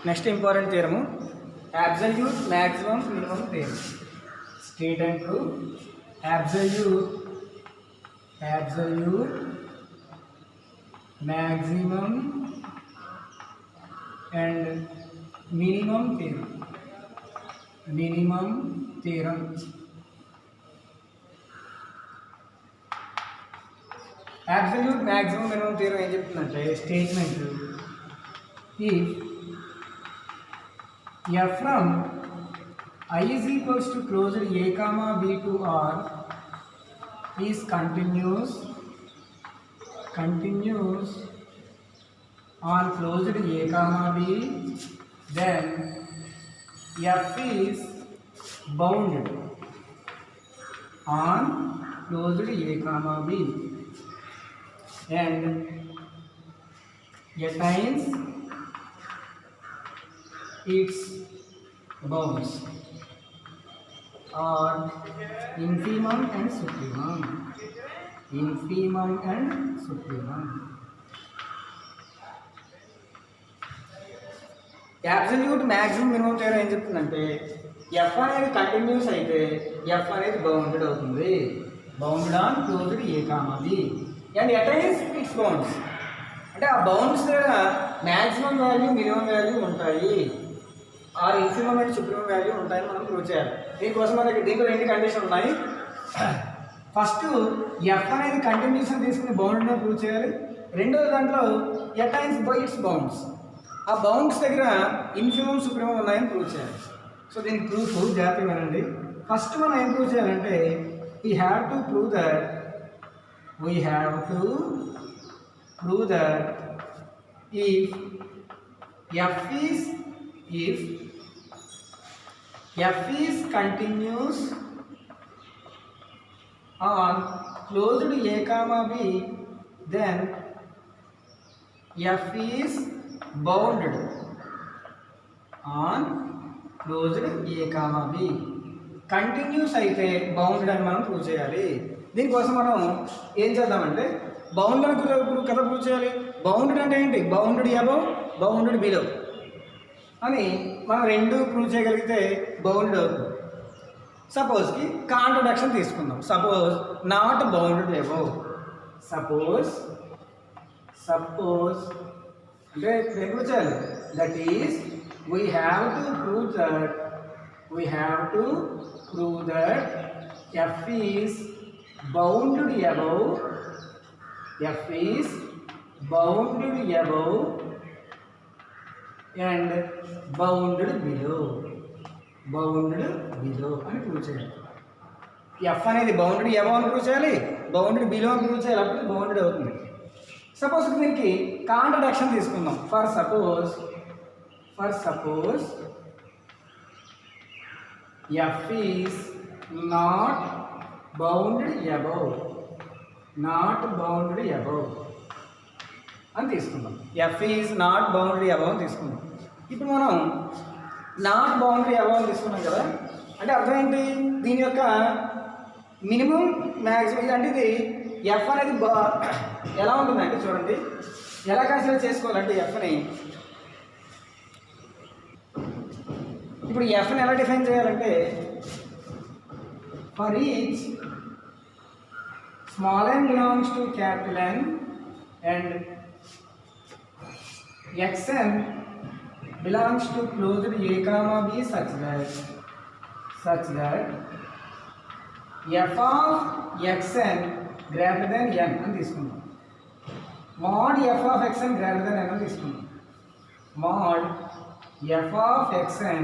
Next important theorem absolute maximum minimum theorem. State and prove absolute maximum and minimum theorem. Absolute maximum minimum theorem ఏం చెప్తుందంటే statement if f from I is equals to closed a comma b to r is continuous on closed a comma b, then f is bounded on closed a comma b and attains its bounds or infimum and supremum. Absolute maximum minimum theorem ఏం చెప్తుందంటే F అనేది continuous అయితే F అనేది bounded అవుతుంది, bounded on closed A comma b and attains its bounds. అంటే ఆ bounds దగ్గర maximum value minimum value ఉంటాయి, or infimum and supremum value ఉంటాయని మనం ప్రూవ్ చేయాలి. దీనికోసం మనకి దీంట్లో 2 కండిషన్ ఉన్నాయి. ఫస్ట్ ఎఫ్ అనేది కంటిన్యూస్ అని తీసుకుని బౌండ్ని ప్రూవ్ చేయాలి. రెండోది దాంట్లో అటైన్స్ బై ఇట్స్ బౌండ్స్, ఆ బౌండ్స్ దగ్గర ఇన్ఫిమమ్ సుప్రీమం ఉన్నాయని ప్రూవ్ చేయాలి. సో దీనికి ప్రూఫ్ జాగ్రత్తగా వినండి. ఫస్ట్ మనం ఏం ప్రూవ్ చేయాలంటే we have to prove that if f is continuous on closed a comma b, then f is bounded on closed a comma b. Continuous అయితే bounded అని మనం ప్రూవ్ చేయాలి. దీనికోసం మనం ఏం చేద్దామంటే బౌండ్ అని కదా ప్రూవ్ చేయాలి. బౌండెడ్ అంటే ఏంటి? బౌండెడ్ అబౌవ్, బౌండెడ్ బిలో అని మనం 2 ప్రూవ్ చేయగలిగితే బౌండెడ్ అవుతుంది. సపోజ్కి కాంట్రడక్షన్ తీసుకుందాం. Suppose not bounded above. Suppose అంటే ఏం ప్రూవ్ చేయాలి? That is we have to prove that f is bounded above and bounded below అని ప్రూవ్ చేయాలి. ఎఫ్ అనేది బౌండెడ్ అబౌవ్ అని ప్రూవ్ చేయాలి, బౌండెడ్ బిలో అని ప్రూవ్ చేయాలి, అప్పుడు బౌండెడ్ అవుతుంది. సపోజ్ దీనికి కాంట్రడక్షన్ తీసుకుందాం. For suppose F is not bounded above అని తీసుకుందాం. F is not boundary above అని తీసుకుందాం. ఇప్పుడు మనం నాట్ బౌండరీ అబౌవ్ అని తీసుకున్నాం కదా, అంటే అర్థం ఏంటి? దీని యొక్క మినిమం మ్యాక్సిమం అంటే ఇది ఎఫ్ అనేది ఎలా ఉంటుందంటే చూడండి, ఎలా కన్సిడర్ చేసుకోవాలంటే ఎఫ్ని ఇప్పుడు ఎఫ్ని ఎలా డిఫైన్ చేయాలంటే for each small n belongs to capital N and xn belongs to closed a comma b such that f of xn greater than n అని తీసుకుందాం. mod f of xn greater than n అని తీసుకుందాం. mod f of xn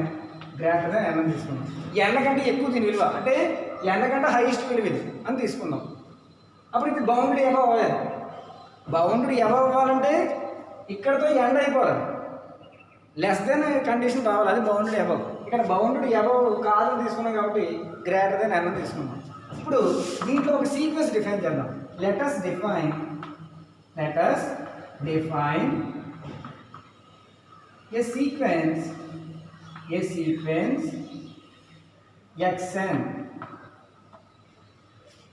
greater than n అని తీసుకుందాం. n కంటే ఎక్కువ దీని విలువ అంటే n కంటే హైయెస్ట్ విలువ ఇది అని తీసుకుందాం. అప్పుడు ఇది బౌండరీ అబౌవ్ అవ్వాలి. బౌండరీ అబౌవ్ అవ్వాలంటే ఇక్కడతో ఎండ్ అయిపోవాలి, లెస్ దెన్ కండిషన్ రావాలి, అది బౌండరీ అబౌవ్. ఇక్కడ బౌండరీ అబౌవ్ కాదని తీసుకున్నాం కాబట్టి గ్రేటర్ దెన్ n తీసుకున్నాం. ఇప్పుడు దీంట్లో ఒక సీక్వెన్స్ డిఫైన్ చేద్దాం. Let us define a sequence xn.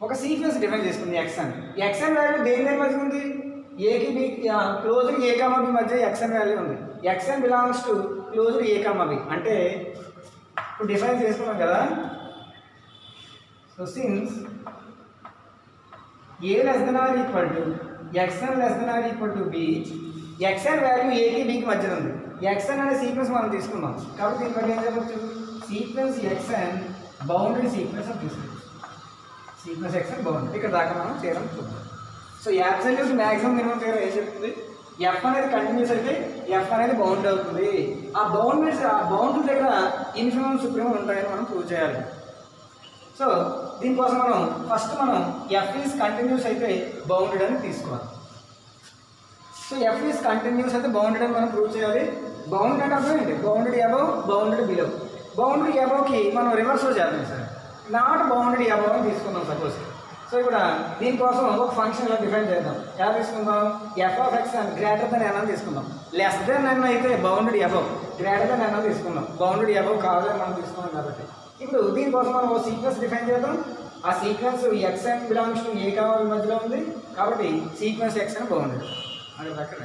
ఒక సీక్వెన్స్ డిఫైన్ చేసుకుంది xn. xn వాల్యూ దేని దగ్గర ఉంది? ఏకి బి క్లోజ్డ్ ఏ కామా బి మధ్య ఎక్స్ఎన్ వాల్యూ ఉంది. X n belongs to closed A comma b అంటే ఇప్పుడు డిఫైన్ చేసుకున్నాం కదా. So since a less than or equal to x n less than or equal to b, x n value ఏకి బికి మధ్యన ఉంది. ఎక్స్ఎన్ అనే సీక్వెన్స్ మనం తీసుకున్నాం కాబట్టి దీని బట్టి ఏం చెప్పచ్చు, సీక్వెన్స్ ఎక్స్ఎన్ బౌండరీ సీక్వెన్స్ అని తీసుకోవచ్చు. సీక్వెన్స్ ఎక్స్ఎన్ బౌండరీ ఇక్కడ దాకా మనం థియరం చూద్దాం. So absolute maximum minimum theorem ఏం చెప్తుంది, ఎఫ్ అనేది కంటిన్యూస్ అయితే ఎఫ్ అనేది బౌండ్ అవుతుంది. ఆ బౌండరీ దగ్గర ఇన్ఫిమం సుప్రీమం ఉంటాయని మనం ప్రూవ్ చేయాలి. సో దీనికోసం మనం ఎఫ్ ఈజ్ కంటిన్యూస్ అయితే బౌండెడ్ అని తీసుకోవాలి. సో ఎఫ్ ఈజ్ కంటిన్యూస్ అయితే బౌండెడ్ అని మనం ప్రూవ్ చేయాలి. బౌండెడ్ అంటే అర్థం ఏంటి, bounded above bounded below. Boundary అబౌవ్కి మనం రివర్స్లో చేద్దాం సార్, నాట్ బౌండరీ అబౌవ్ అని తీసుకుందాం సపోజ్. సో ఇక్కడ దీనికోసం ఒక ఫంక్షన్ ఇలా డిఫైన్ చేద్దాం. ఎలా తీసుకుందాం, ఎఫ్ ఆఫ్ ఎక్స్ అని గ్రేటర్ దెన్ ఎన్ అని తీసుకుందాం. లెస్ దెన్ ఎన్ అయితే boundary above, greater than N అని తీసుకుందాం. బౌండరీ అబౌవ్ కావాలని మనం తీసుకున్నాం కాబట్టి ఇప్పుడు దీనికోసం మనం ఒక సీక్వెన్స్ డిఫైన్ చేద్దాం. ఆ sequence x n belongs to a comma b మధ్యలో ఉంది కాబట్టి సీక్వెన్స్ ఎక్స్ఎన్ బౌండరీ అది దగ్గర.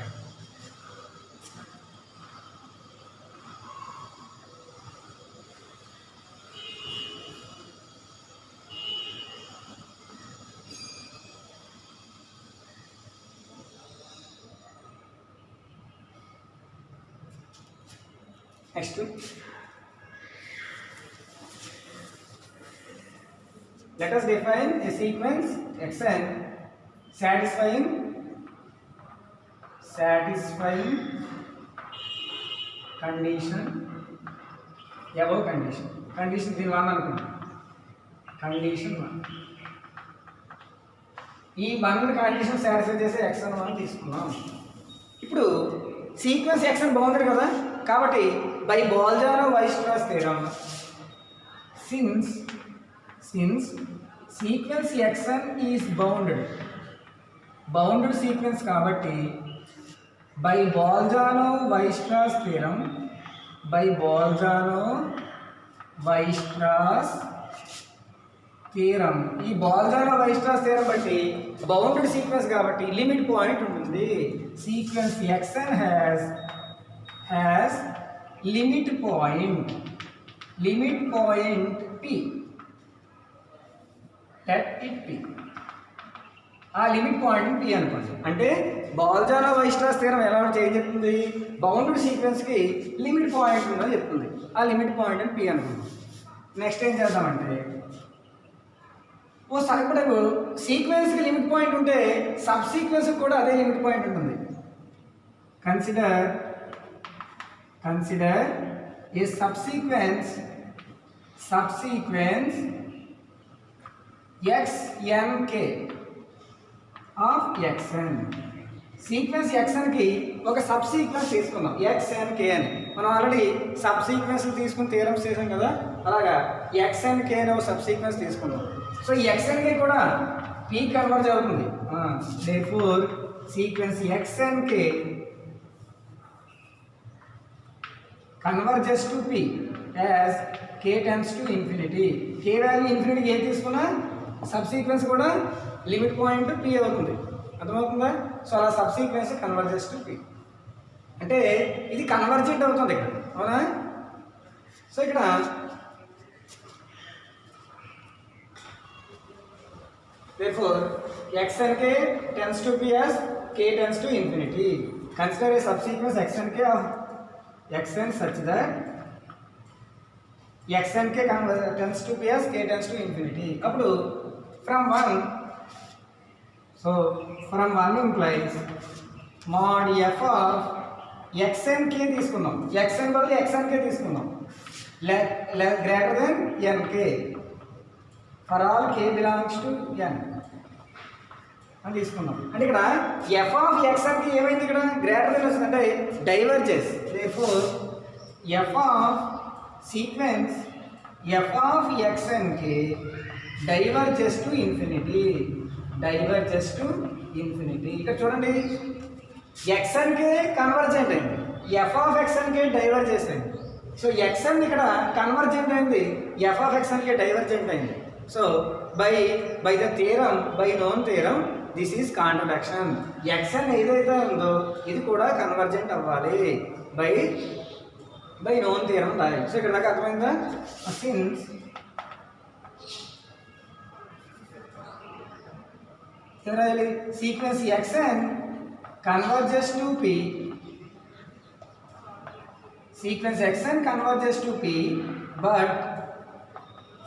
Next let us define a sequence xn satisfying condition above condition దీని 1 అనుకుంటాం. కండిషన్ 1 ఈ 1 కండిషన్ సాటిస్ఫై చేసే xn 1 తీసుకున్నాం. ఇప్పుడు సీక్వెన్స్ xn బౌండెడ్ కదా కాబట్టి by Bolzano Weierstrass theorem since sequence xn is bounded sequence కాబట్టి by Bolzano-Weierstrass theorem ఈ బాల్జానో-వైస్ట్రాస్ థియరం బట్టి బౌండెడ్ సీక్వెన్స్ కాబట్టి లిమిట్ పాయింట్ ఉంటుంది. Sequence xn has limit point p. let it p. ఆ లిమిట్ పాయింట్ p అనుకోండి. అంటే బాల్జానో-వైస్ట్రాస్ థియరం ఎలా ఏం చెప్తుంది, బౌండెడ్ సీక్వెన్స్కి లిమిట్ పాయింట్ ఉందని చెప్తుంది. ఆ లిమిట్ పాయింట్ అని p అనుకుందాం. నెక్స్ట్ ఏం చేద్దామంటే ఇప్పుడు సీక్వెన్స్కి లిమిట్ పాయింట్ ఉంటే సబ్ సీక్వెన్స్కి కూడా అదే లిమిట్ పాయింట్ ఉంటుంది. Consider a subsequence xnk of xn. Sequence xnకి ఒక సబ్ సీక్వెన్స్ తీసుకుందాం xnk అని. మనం ఆల్రెడీ సబ్ సీక్వెన్స్ తీసుకుని థియరమ్స్ చేసాం కదా, అలాగా xnk అనే ఒక సబ్ సీక్వెన్స్ తీసుకుందాం. సో ఈ xnk కూడా p కన్వర్జ్ అవుతుంది. therefore sequence xnk converges to p as k tends to infinity. k value ఇన్ఫినిటీకి ఏ తీసుకున్నా సబ్ సీక్వెన్స్ కూడా లిమిట్ పాయింట్ p అవుతుంది. అర్థమవుతుందా? సో అలా subsequence converges to p అంటే ఇది కన్వర్జెంట్ అవుతుంది ఇక్కడ, అవునా? సో ఇక్కడ therefore xnk tends to p as k tends to infinity. Consider a subsequence xnk of xn such that xnk tends to p as k tends to infinity. అప్పుడు from 1 implies mod f of xnk తీసుకున్నాం. xn బదులు xnk తీసుకున్నాం. Greater than nk for all k belongs to n అని తీసుకున్నాం. అంటే ఇక్కడ F of xnk ఏమైంది, ఇక్కడ గ్రేటర్ దెన్ వస్తుంది అంటే diverges. therefore F of sequence F of xnk diverges to infinity. ఇక్కడ చూడండి xnk కన్వర్జెంట్ అయింది, ఎఫ్ ఆఫ్ xnk డైవర్జెస్ అయింది. సో xn ఇక్కడ కన్వర్జెంట్ అయింది, ఎఫ్ ఆఫ్ xnk డైవర్జెంట్ అయింది. So by the theorem, by known theorem this is contradiction. XN ఏదైతే ఉందో ఇది కూడా కన్వర్జెంట్ అవ్వాలి బై నోన్ థియరం రాయాలి. సో ఇక్కడ దాకా అర్థమైందా? సిన్స్ రాయాలి sequence XN converges to P, sequence xn converges to P, but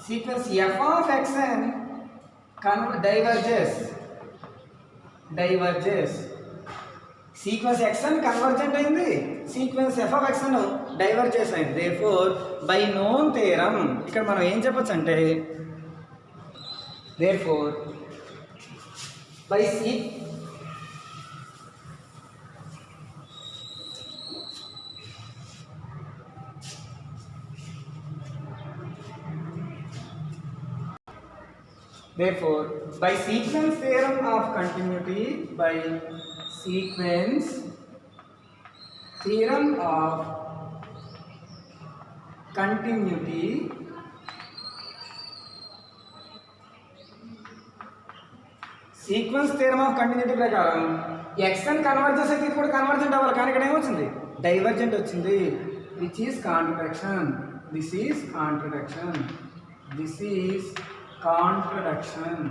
sequence f of xn diverges. Sequence xn convergent అయింది, sequence f of xn diverges అయింది. therefore by known theorem ఇక్కడ మనం ఏం చెప్పొచ్చు అంటే therefore by Therefore, by sequence theorem of continuity, sequence theorem of continuity ప్రకారం XN convergence అయితే ఇది కూడా కన్వర్జెంట్ అవ్వాలి, కానీ ఇక్కడ ఏమొచ్చింది? డైవర్జెంట్ వచ్చింది, which is contradiction. This is contradiction.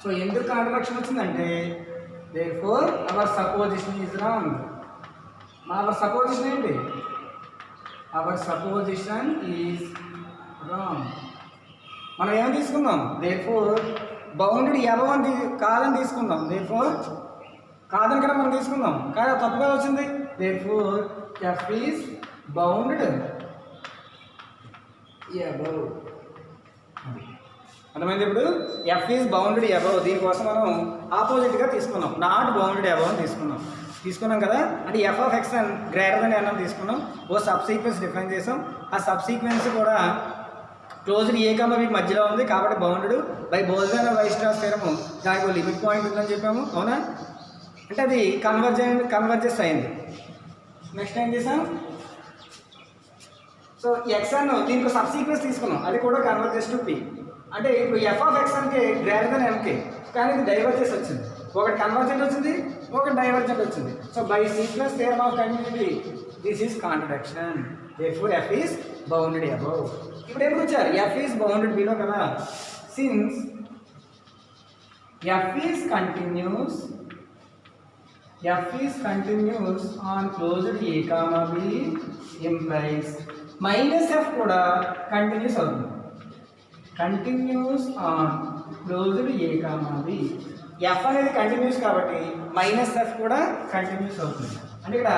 So ఎందుకు కాంట్రడక్షన్ వచ్చిందంటే therefore our supposition is wrong. Our supposition ఏంటి? Our supposition is wrong. మనం ఏం తీసుకుందాం? therefore బౌండెడ్ అబవ్ అని కాదని తీసుకుందాం. therefore కాదని కదా మనం తీసుకుందాం, కానీ తప్పుగా వచ్చింది. therefore f is bounded above. అర్థమైంది? ఇప్పుడు ఎఫ్ ఈజ్ బౌండెడ్ అబవ్, దీనికోసం మనం ఆపోజిట్గా తీసుకున్నాం, నాట్ బౌండెడ్ అబవ్ అని తీసుకున్నాం కదా. అంటే F of X and greater than N అని తీసుకున్నాం. ఓ సబ్ సీక్వెన్స్ డిఫైన్ చేసాం. ఆ సబ్ సీక్వెన్స్ కూడా క్లోజ్డ్ ఏ కమ బి మధ్యలో ఉంది కాబట్టి bounded by Bolzano Weierstrass theorem. దానికి ఒక లిమిట్ పాయింట్ ఉందని చెప్పాము, అవునా? అంటే అది కన్వర్జెస్ అయింది. నెక్స్ట్ ఏం చేసాం? సో ఎక్స్ఎన్ దీనికి సబ్ సీక్వెన్స్ తీసుకున్నాం, అది కూడా కన్వర్జెస్ టు పి. అంటే ఇప్పుడు ఎఫ్ ఆఫ్ ఎక్స్ఎన్కి గ్రేటర్ దెన్ ఎంకే, కానీ ఇది డైవర్జెస్ వచ్చింది. ఒకటి కన్వర్జెంట్ వచ్చింది, ఒకటి డైవర్జెంట్ వచ్చింది. So by sequence theorem of continuity this is contradiction. therefore f is bounded above. ఇప్పుడు ఏం వచ్చారు? f is bounded below కదా. since f is continuous on closed a comma b implies minus f కూడా continuous అవుతుంది. Continuous on closed A comma b. F అనేది continuous కాబట్టి minus f కూడా continuous అవుతుంది. అంటే ఇక్కడ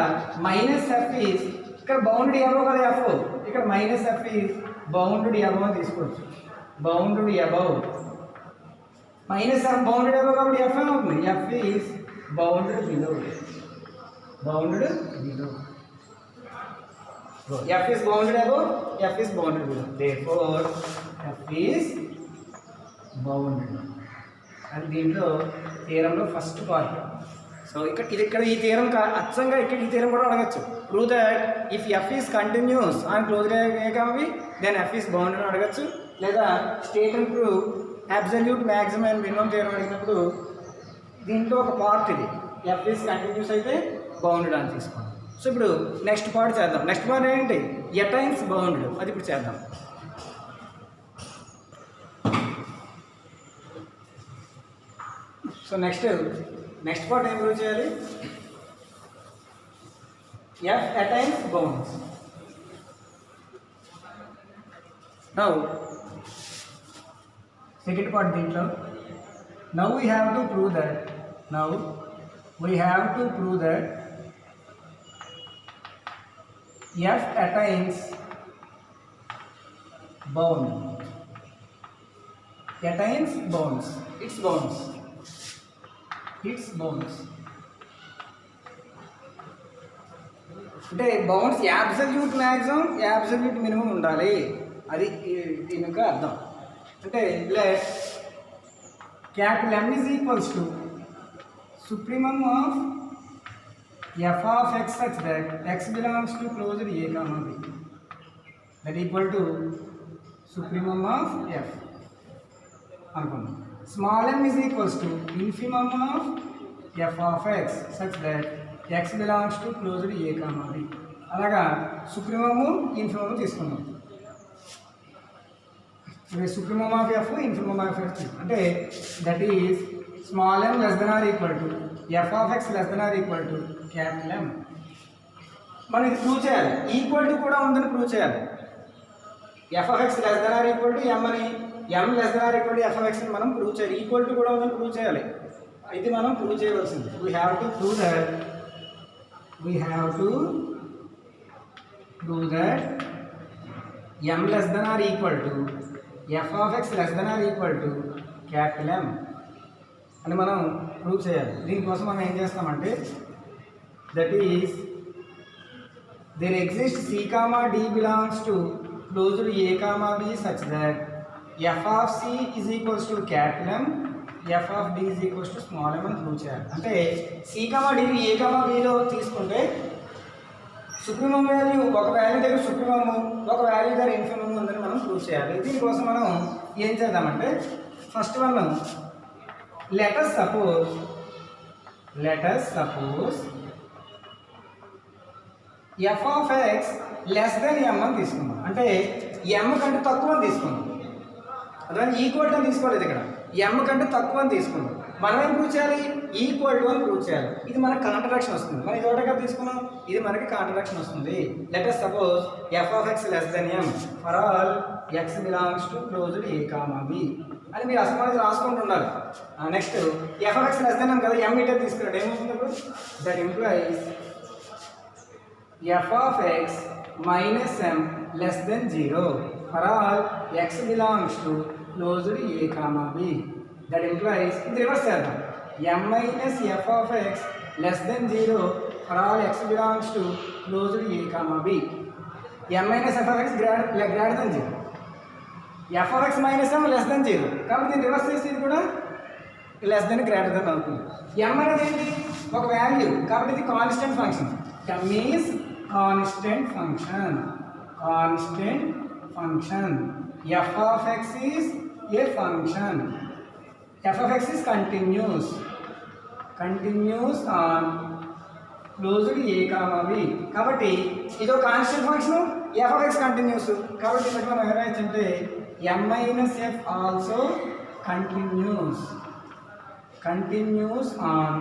మైనస్ ఎఫ్ ఈజ్ ఇక్కడ బౌండెడ్ అబవ్ కదా ఎఫ్, ఇక్కడ minus f is bounded above అని తీసుకోవచ్చు. Bounded above minus f bounded above కాబట్టి ఎఫ్ ఏమవుతుంది? F is bounded below. f is bounded above, f is bounded below. therefore f is bounded. అది దీంట్లో థియరంలో first part. So ఇక్కడ ఈ theorem అచ్చంగా ఇక్కడ ఈ థియరం కూడా అడగచ్చు. Prove that if f is continuous on closed A comma b then f is bounded అని అడగచ్చు. లేదా state and prove absolute maximum and minimum theorem అడిగినప్పుడు దీంట్లో ఒక పార్ట్ ఇది, ఎఫ్ ఈస్ కంటిన్యూస్ అయితే బౌండెడ్ అని తీసుకోండి. సో ఇప్పుడు నెక్స్ట్ పార్ట్ చేద్దాం. నెక్స్ట్ పార్ట్ ఏంటి? ఎటైన్స్ బౌండెడ్, అది ఇప్పుడు చేద్దాం. సో నెక్స్ట్ పార్ట్ ఏం ప్రూవ్ చేయాలి? F attains bounds. Now second part దీంట్లో now we have to prove that f attains bound. Attains bounds. Its bounds. అంటే bounds absolute maximum absolute minimum ఉండాలి, అది దీని యొక్క అర్థం. అంటే let capital M is equals to supremum of f of x such that x belongs to closed a comma b, that equal to supremum of f అనుకున్నాం. Small m is equals to infimum of f of x such that x belongs to closed a comma b. అలాగా supremum infimum తీసుకున్నాం. Supremum of F infimum of F అంటే that is small m less than or equal to F of X less than or equal to capital M. మనం ఇది prove చేయాలి, equal to కూడా ఉందని prove చేయాలి. F of X less than or equal to M అని, M less than or equal to F of X అని మనం prove చేయాలి. ఈక్వల్ టు కూడా ఉందని ప్రూవ్ చేయాలి. ఇది మనం ప్రూవ్ చేయవలసింది. We have to prove that m less than or equal to F of X less than or equal to capital M అని మనం ప్రూవ్ చేయాలి. దీనికోసం మనం ఏం చేస్తామంటే that is there exists c comma d belongs to closed a comma b such that f of c is equals to capital M, f of d is equals to small m అని prove చేయాలి. అంటే c comma d a comma b లో తీసుకుంటే supremum value ఒక value దగ్గర సుప్రీమము, ఒక value దగ్గర infimum ఉందని మనం ప్రూవ్ చేయాలి. దీనికోసం మనం ఏం చేద్దామంటే first one let us suppose f of x less than m అని తీసుకుందాం. అంటే m కంటే తక్కువ అని తీసుకుందాం. అదే ఈక్వల్ టు అని తీసుకోలేదు, ఇక్కడ m కంటే తక్కువ అని తీసుకుందాం. మనం ఏం ప్రూవ్ చేయాలి? ఈక్వల్ టు అని ప్రూవ్ చేయాలి. ఇది మనకి కాంట్రడిక్షన్ వస్తుంది. మనం ఇదొకటిగా తీసుకున్నాం, ఇది మనకి కాంట్రడిక్షన్ వస్తుంది. Let us suppose f of x less than m for all x belongs to closed a comma b అని మీరు అసలు రాసుకుంటూ ఉండాలి. Next f of x less than m కదా, m ఇటే తీసుకున్నాడు, ఏమవుతుంది ఇప్పుడు? That implies f of x minus m less than 0 for all x belongs to closed a comma b. That implies ఇది రివర్స్ చేద్దాం. m minus f of x less than 0 for all x belongs to closed a comma b. m minus f of x greater than 0, f of x minus m less than 0. కాబట్టి దీన్ని reverse చేసి ఇది కూడా less than greater than అవుతుంది. m అనేది ఏంటి? ఒక value, కాబట్టి ఇది constant function. m is constant function. f of x is a function. f of x is continuous on closed a comma b. కాబట్టి ఇది ఒక constant function, f of x continuous. కాబట్టి ఇక్కడ మనం ఏం రాయొచ్చంటే m minus f also continuous on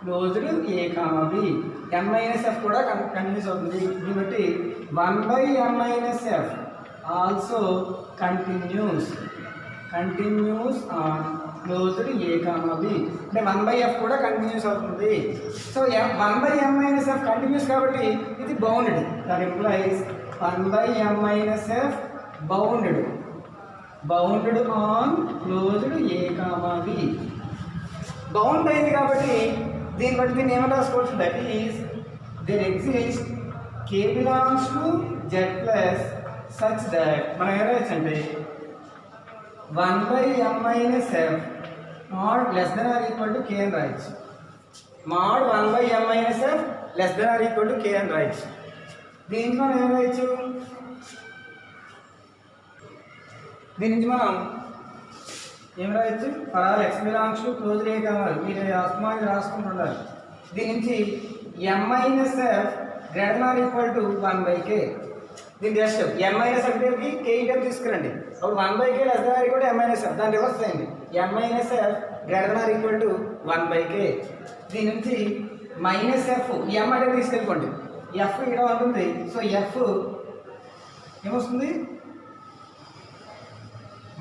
closed a comma b. m minus f కూడా continuous అవుతుంది. దీన్ని బట్టి 1/m minus f also continuous on closed a comma b. అంటే 1/f కూడా కంటిన్యూస్ అవుతుంది. So 1/m minus f continuous కాబట్టి ఇది bounded. That implies 1/m minus f bounded on closed a comma b. Bound అయింది కాబట్టి దీన్ని బట్టి దీన్ని ఏమైనా రాసుకోవచ్చు. That is there exist k belongs to z plus such that మనం ఏం రాయొచ్చు అంటే 1/m minus f mod less than or equal to k అని రాయొచ్చు. mod 1/m minus f less than or equal to k అని రాయొచ్చు. దీనికి మనం ఏం రాయొచ్చు? దీని నుంచి మనం ఏం రాయొచ్చు? For all x belongs to closed a comma b. మీరు అస్మాన్ని రాసుకుంటుండాలి. దీని నుంచి m minus f greater than or equal to 1/k. దీని జస్ట్ m minus f కి k ఇంటర్ తీసుకురండి. అప్పుడు 1/k less than or equal to m minus f. దాన్ని reverse చేయండి. m minus f greater than or equal to 1/k. దీని నుంచి minus F m అంటే తీసుకెళ్ళిపోండి. f ఇక్కడ ఉంటుంది. సో f ఏమొస్తుంది?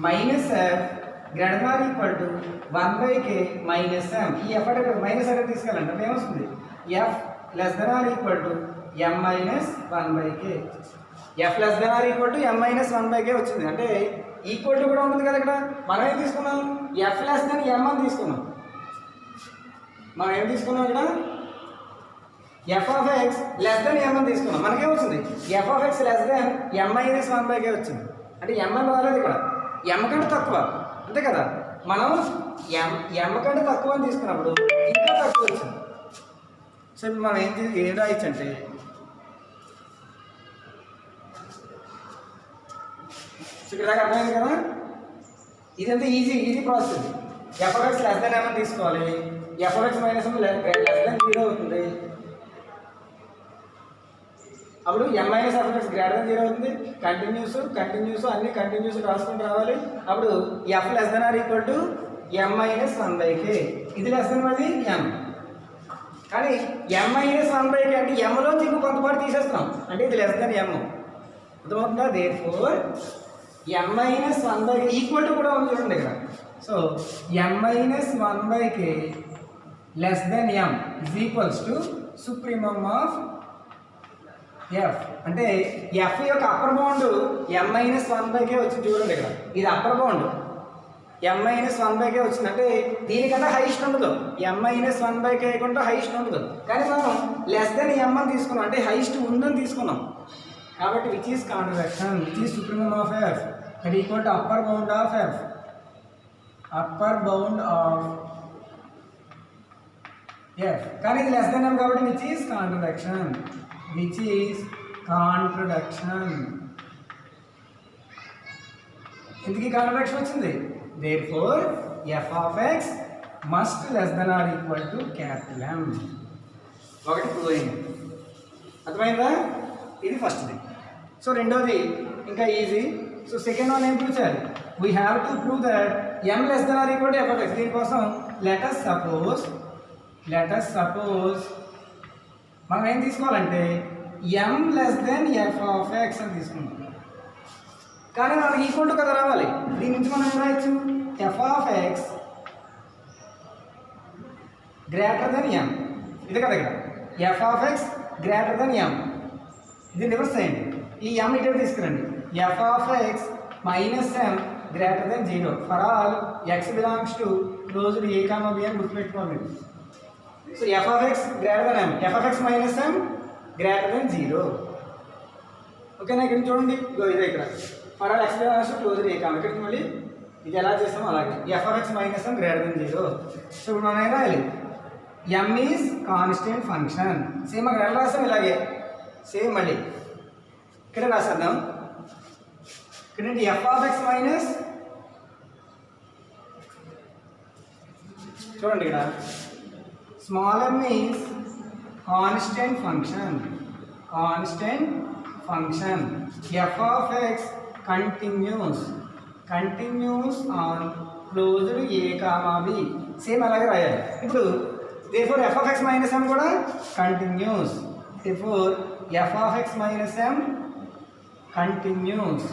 Minus f greater than equal to 1/k minus m. ఈ f అంటే మైనస్ అంటే తీసుకెళ్ళండి. అంటే ఏమొస్తుంది? f less than or equal to m minus 1/k. f less than or equal to m minus 1/k వచ్చింది. అంటే equal to కూడా ఉంటుంది కదా. ఇక్కడ మనం ఏం తీసుకున్నాం? f లెస్ దెన్ m అని తీసుకున్నాం. మనం ఏం తీసుకున్నాం? ఇక్కడ f of x less than m అని తీసుకున్నాం. మనకేమొచ్చింది? f of x less than m minus 1/k వచ్చింది. అంటే m అని రాలేదు, ఇక్కడ m కంటే తక్కువ, అంతే కదా. మనం m కంటే తక్కువ అని తీసుకున్నప్పుడు ఇంకా తక్కువ వచ్చింది. సో ఇప్పుడు మనం ఏం రాయొచ్చు అంటే ఇక్కడ దాకా అర్థమైంది కదా. ఇదంతా easy process. F x less than ఏమని తీసుకోవాలి, ఎఫ్ఎక్స్ మైనస్ లెస్ దెన్ 0 అవుతుంది. అప్పుడు m minus f x greater than 0 అవుతుంది. కంటిన్యూస్ అన్ని కంటిన్యూస్ రాసుకుంటూ రావాలి. అప్పుడు f less than or equal to m minus 1/k. ఇది లెస్ దెన్ మళ్ళీ ఎం. కానీ ఎం మైనస్ 1/k అంటే ఎంలోంచి ఇంకో కొంతపాటు తీసేస్తున్నాం అంటే ఇది లెస్ దెన్ ఎం. అర్థమవుతుందా? Therefore M minus 1/k equal to కూడా ఉంది చూడండి ఇక్కడ. So M minus 1/k less than M is equals to supremum of F. అంటే ఎఫ్ యొక్క అప్పర్ బౌండ్ ఎం మైనస్ 1/k వచ్చింది చూడండి ఇక్కడ. ఇది అప్పర్ బౌండ్ ఎం మైనస్ 1/k వచ్చింది. అంటే దీనికన్నా హైయెస్ట్ ఉండదు. ఎం మైనస్ 1/k కంటే హైయెస్ట్ ఉండదు. కానీ మనం లెస్ దెన్ ఎం అని తీసుకున్నాం అంటే హైయెస్ట్ ఉందని తీసుకున్నాం. కాబట్టి which is contradiction, which is supremum of f that equal to upper bound of f. Upper bound of f. కానీ ఇది లెస్ దెన్ ఎం కాబట్టి which is contradiction. Which is contradiction. ఎందుకు కాంట్రడిక్షన్ వచ్చింది? Therefore f of x must less than or equal to capital m. ఒకటి prove అయింది. అర్థమైందా? ఇది ఫస్ట్ది. సో రెండోది ఇంకా ఈజీ. సో సెకండ్ వన్ ఏం ప్రూవ్ చేయాలి? We have to prove that M less than or equal to F of X. దీనికోసం లెటస్ సపోజ్ మనం ఏం తీసుకోవాలంటే M less than F of X అని తీసుకుందాం. కానీ మనకి ఈక్వల్ టు కదా రావాలి. దీని నుంచి మనం ఏం రాయొచ్చు? F of X greater than M. ఇది కదా ఇక్కడ F of X greater than M. ఇది రివర్స్ అయ్యండి. ఈ ఎం ఇటే తీసుకురండి. F of X minus M greater than 0 for all X belongs to closed A comma B అని గుర్తుపెట్టుకోవాలి మీరు. So F of X greater than M, F of X minus M greater than 0. ఓకేనా? ఇక్కడ చూడండి ఇదే ఇక్కడ for all X belongs to closed A comma. ఇక్కడికి మళ్ళీ ఇది ఎలా చేస్తాం అలాగే F of X minus M greater than 0. So ఇప్పుడు మనం ఏం రాయాలి? ఎం ఈజ్ కాన్స్టెంట్ ఫంక్షన్. సేమ్ అక్కడ ఎలా రాస్తాం ఇలాగే సేమ్ మళ్ళీ ఇక్కడ రాసేద్దాం. ఇక్కడ ఎఫ్ ఆఫ్ ఎక్స్ మైనస్ చూడండి ఇక్కడ small m is constant function. F of x continuous on closed A comma b. Same అలాగే రాయాలి. ఇప్పుడు therefore f of x minus m కూడా continuous. therefore f of x minus m continuous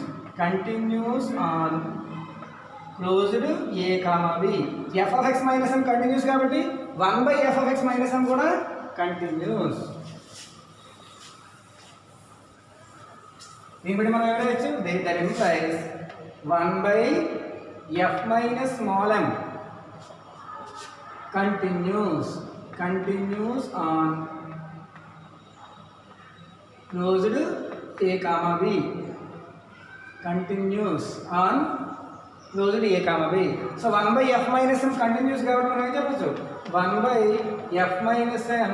on closed a comma b. f of x minus m continuous కాబట్టి 1/f of x minus m కూడా continuous. దీని బట్టి మనం ఏం రాయొచ్చు? That implies 1/f minus small m continues on closed a comma b. So 1/f minus m continuous కాబట్టి మనం ఏం చెప్పొచ్చు? 1/f minus m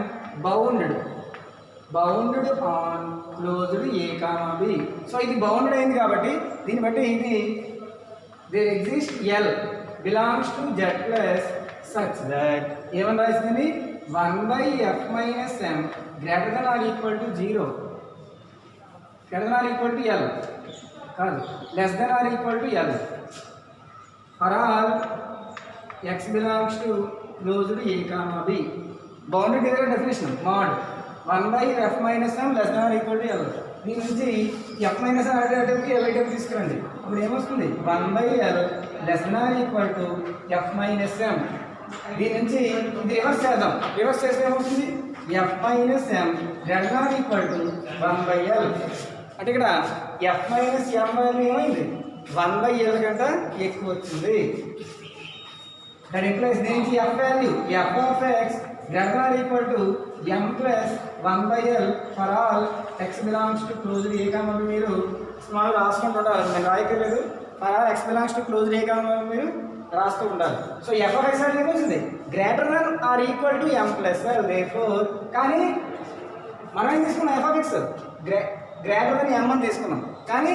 bounded on closed a comma b. So ఇది బౌండెడ్ అయింది కాబట్టి దీన్ని బట్టి ఇది there exists L belongs to Z plus such that ఏమని రాసింది? 1/f minus m greater than or equal to 0. greater than or equal to L కాదు, less than or equal to L for all x belongs to closed a comma b. Bounded area definition mod 1/f minus m less than or equal to L. దీని నుంచి f minus m అడిగేటప్పటికి L item తీసుకురండి. అప్పుడు ఏమొస్తుంది? 1/L less than or equal to f minus m. దీని నుంచి ఇది reverse చేద్దాం. Reverse చేస్తే ఏమవుతుంది? f minus m greater than or equal to 1/L. అంటే ఇక్కడ f minus m వాల్యూ ఏమైంది? 1/L కంటే ఎక్కువ వచ్చింది. దట్ ఇంప్లైస్ దీనికి f value f of x greater than or equal to m plus 1/L for all x belongs to closed a comma b. మీరు small రాసుకుంటుంటారు, నేను రాయక్కర్లేదు. for all x belongs to closed a comma b మీరు రాస్తూ ఉండాలి. So f of x అంటే ఏమొచ్చింది? Greater than or equal to m plus l. Therefore కానీ మనం ఏం తీసుకున్నాం? f of x greater than m అని తీసుకున్నాం. కానీ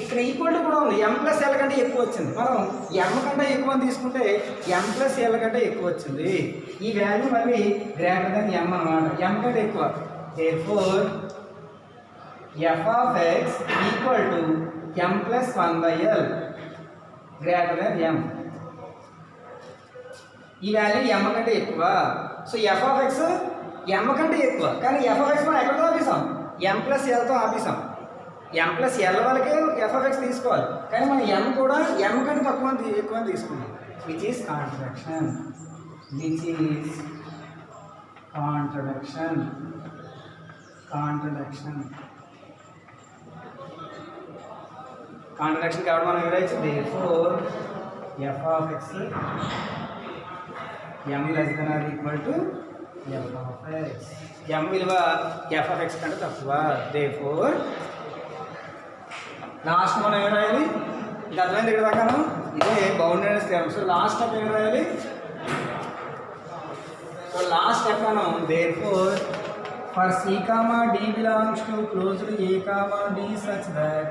ఇక్కడ ఈక్వల్ టు కూడా ఉంది. ఎం ప్లస్ ఎల్ కంటే ఎక్కువ వచ్చింది. మనం ఎం కంటే ఎక్కువ అని తీసుకుంటే ఎం ప్లస్ ఎల్ కంటే ఎక్కువ వచ్చింది. ఈ వాల్యూ మళ్ళీ గ్రేటర్ దెన్ ఎం అన్నమాట. ఎం కంటే ఎక్కువ. therefore f of x equal to m plus 1 by l greater than m. ఈ వాల్యూ m కంటే ఎక్కువ. So f of x m కంటే ఎక్కువ. కానీ f of x మనం ఎక్కడితో ఆపేసాం? m plus l తో ఆపేసాం. m plus l వరకే f of x తీసుకోవాలి. కానీ మనం m కూడా m కంటే తక్కువ ఎక్కువ తీసుకున్నాం. Which is contradiction. కాంట్రడిక్షన్ కాబట్టి మనం ఎవరైతే therefore f of x m less than or equal to f of x. m విలువ f of x కంటే తక్కువ. therefore లాస్ట్ మనం ఏం రాయాలి? ఇది అర్థమైంది ఇక్కడ దాకాను. ఇదే boundary theorem. So last step ఏం రాయాలి? సో లాస్ట్ స్టెప్ మనం therefore for c comma d belongs to closed a comma d such that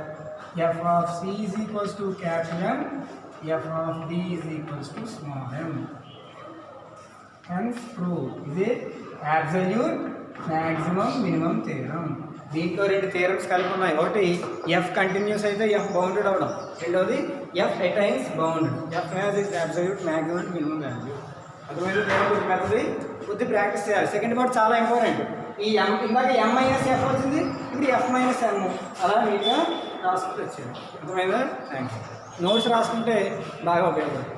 f of c is equals to capital M, f of d is equals to small m. Hence prove. ఇది absolute maximum minimum theorem. దీంట్లో రెండు theorems కలిపి ఉన్నాయి. ఒకటి F continuous అయితే F bounded అవ్వడం. రెండవది F attains bounded. F has is absolute maximum and minimum value. అర్థమైంది? మెథడ్ కొద్ది ప్రాక్టీస్ చేయాలి. సెకండ్ పార్ట్ చాలా ఇంపార్టెంట్. ఈ ఎం ఇందాక ఎం మైనస్ ఎఫ్ వచ్చింది, ఇప్పుడు ఎఫ్ మైనస్ ఎమ్. అలా నీట్గా రాసుకుంటూ వచ్చాను. అర్థమైందా? Thank you. నోట్స్ రాసుకుంటే బాగా ఉపయోగపడుతుంది.